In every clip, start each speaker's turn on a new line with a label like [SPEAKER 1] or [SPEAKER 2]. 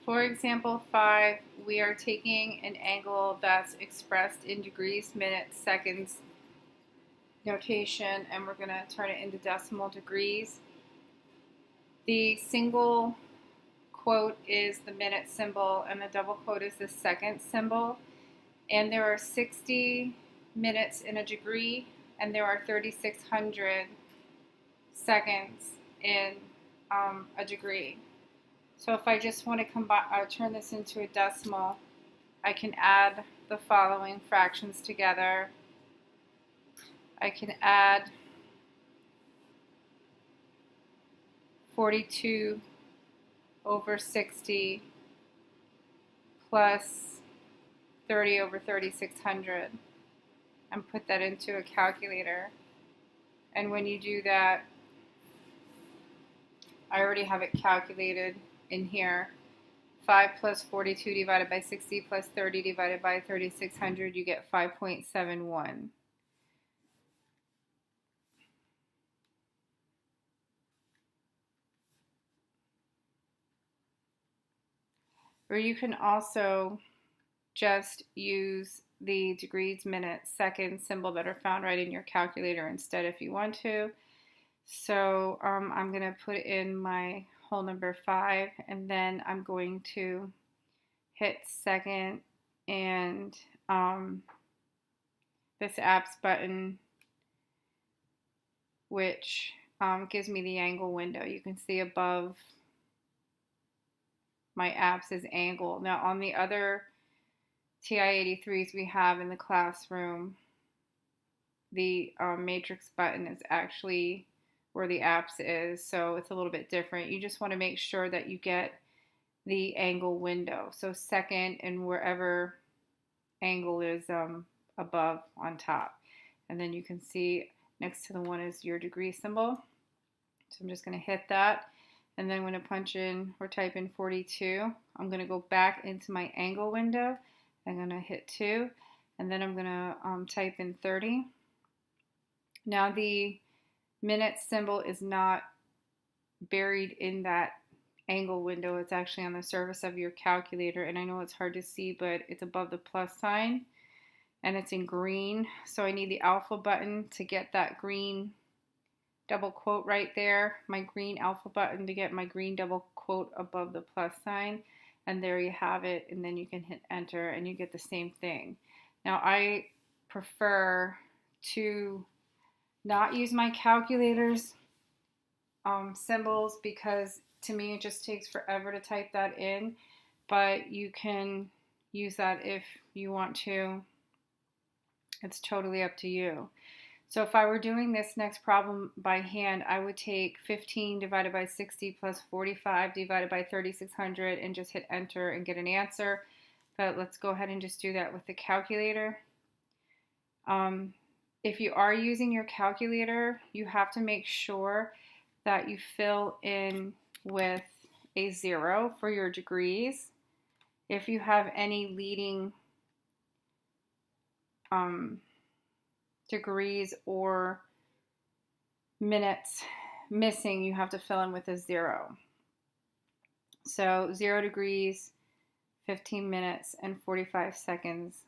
[SPEAKER 1] For example 5, we are taking an angle that's expressed in degrees, minutes, seconds notation, and we're going to turn it into decimal degrees. The single quote is the minute symbol, and the double quote is the second symbol. And there are 60 minutes in a degree, and there are 3,600 seconds in a degree. So if I just want to turn this into a decimal, I can add the following fractions together. I can add 42 over 60 plus 30 over 3,600 and put that into a calculator. And when you do that, I already have it calculated in here. 5 plus 42 divided by 60 plus 30 divided by 3,600, you get 5.71. Or you can also just use the degrees, minutes, seconds symbol that are found right in your calculator instead if you want to. So I'm going to put in my whole number 5, and then I'm going to hit second and this apps button, which gives me the angle window. You can see above my apps is angle. Now on the other TI-83s we have in the classroom, the matrix button is actually where the apps is, so it's a little bit different. You just want to make sure that you get the angle window. So second and wherever angle is above on top. And then you can see next to the one is your degree symbol. So I'm just going to hit that. And then when I punch in or type in 42, I'm going to go back into my angle window. I'm going to hit 2, and then I'm going to type in 30. Now the minute symbol is not buried in that angle window. It's actually on the surface of your calculator, and I know it's hard to see, but it's above the plus sign and it's in green. So I need the alpha button to get that green double quote right there, my green alpha button to get my green double quote above the plus sign, and there you have it. And then you can hit enter and you get the same thing. Now I prefer to not use my calculator's symbols because to me it just takes forever to type that in, but you can use that if you want to. It's totally up to you. So if I were doing this next problem by hand, I would take 15 divided by 60 plus 45 divided by 3,600 and just hit enter and get an answer. But let's go ahead and just do that with the calculator. If you are using your calculator, you have to make sure that you fill in with a 0 for your degrees. If you have any leading degrees or minutes missing, you have to fill in with a 0. So 0 degrees, 15 minutes, and 45 seconds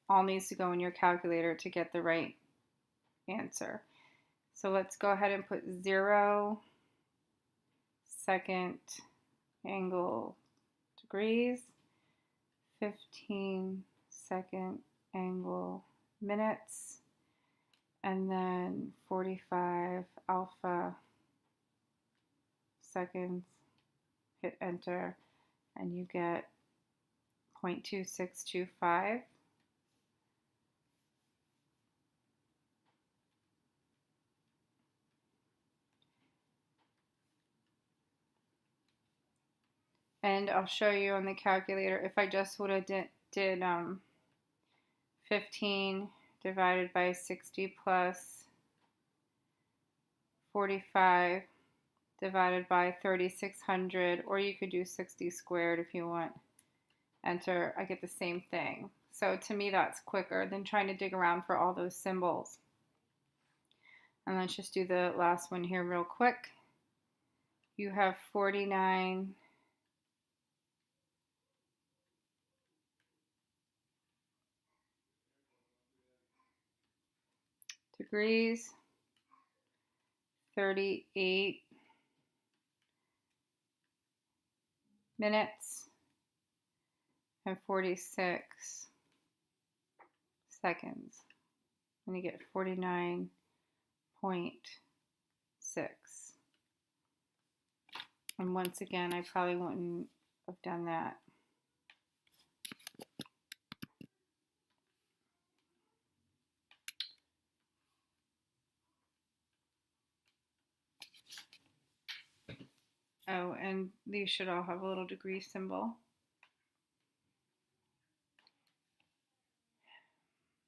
[SPEAKER 1] all needs to go in your calculator to get the right answer. So let's go ahead and put 0 second angle degrees, 15 second angle minutes, and then 45 alpha seconds. Hit enter and you get 0.2625. And I'll show you on the calculator if I just would have did 15 divided by 60 plus 45 divided by 3,600, or you could do 60 squared if you want. Enter, I get the same thing. So to me that's quicker than trying to dig around for all those symbols. And let's just do the last one here real quick. You have 49 degrees, 38 minutes, and 46 seconds. And you get 49.6. And once again, I probably wouldn't have done that. Oh, and these should all have a little degree symbol.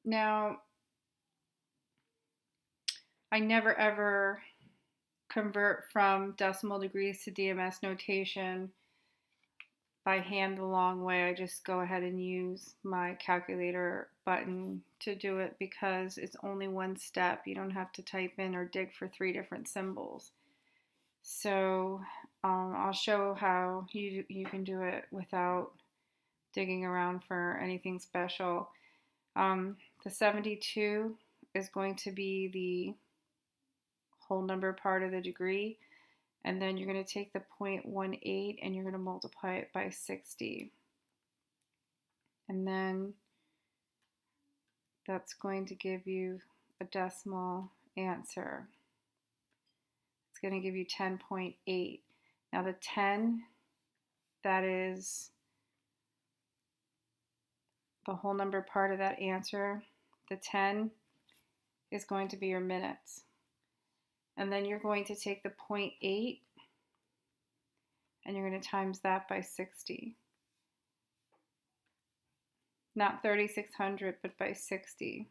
[SPEAKER 1] Now, I never ever convert from decimal degrees to DMS notation by hand the long way. I just go ahead and use my calculator button to do it because it's only one step. You don't have to type in or dig for 3 different symbols. So I'll show how you can do it without digging around for anything special. The 72 is going to be the whole number part of the degree, and then you're going to take the 0.18 and you're going to multiply it by 60, and then that's going to give you a decimal answer. It's going to give you 10.8. Now the 10, that is the whole number part of that answer. The 10 is going to be your minutes. And then you're going to take the 0.8 and you're going to times that by 60. Not 3,600, but by 60.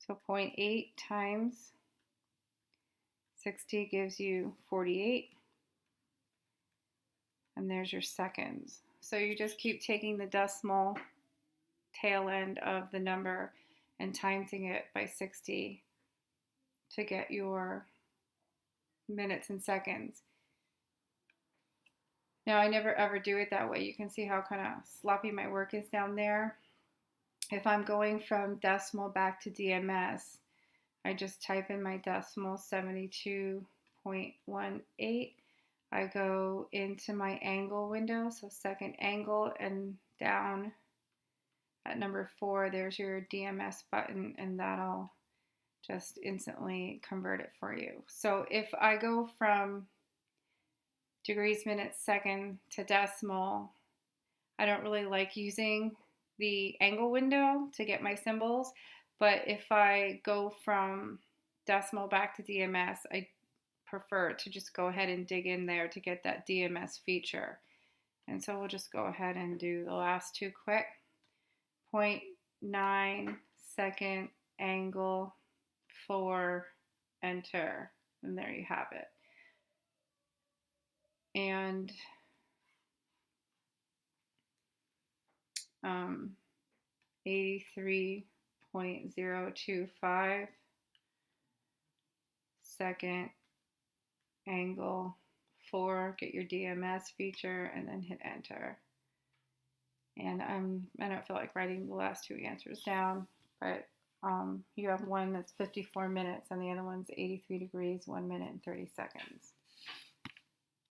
[SPEAKER 1] So 0.8 times 60 gives you 48. And there's your seconds. So you just keep taking the decimal tail end of the number and timesing it by 60 to get your minutes and seconds. Now, I never ever do it that way. You can see how kind of sloppy my work is down there. If I'm going from decimal back to DMS, I just type in my decimal 72.18. I go into my angle window, so second angle, and down at number 4, there's your DMS button, and that'll just instantly convert it for you. So if I go from degrees, minutes, second to decimal, I don't really like using the angle window to get my symbols, but if I go from decimal back to DMS, I prefer to just go ahead and dig in there to get that DMS feature. And so we'll just go ahead and do the last 2 quick. 0.9 second angle 4, enter, and there you have it. And 83.025 second angle 4, get your DMS feature, and then hit enter. And I don't feel like writing the last 2 answers down, but you have one that's 54 minutes and the other one's 83 degrees, 1 minute and 30 seconds.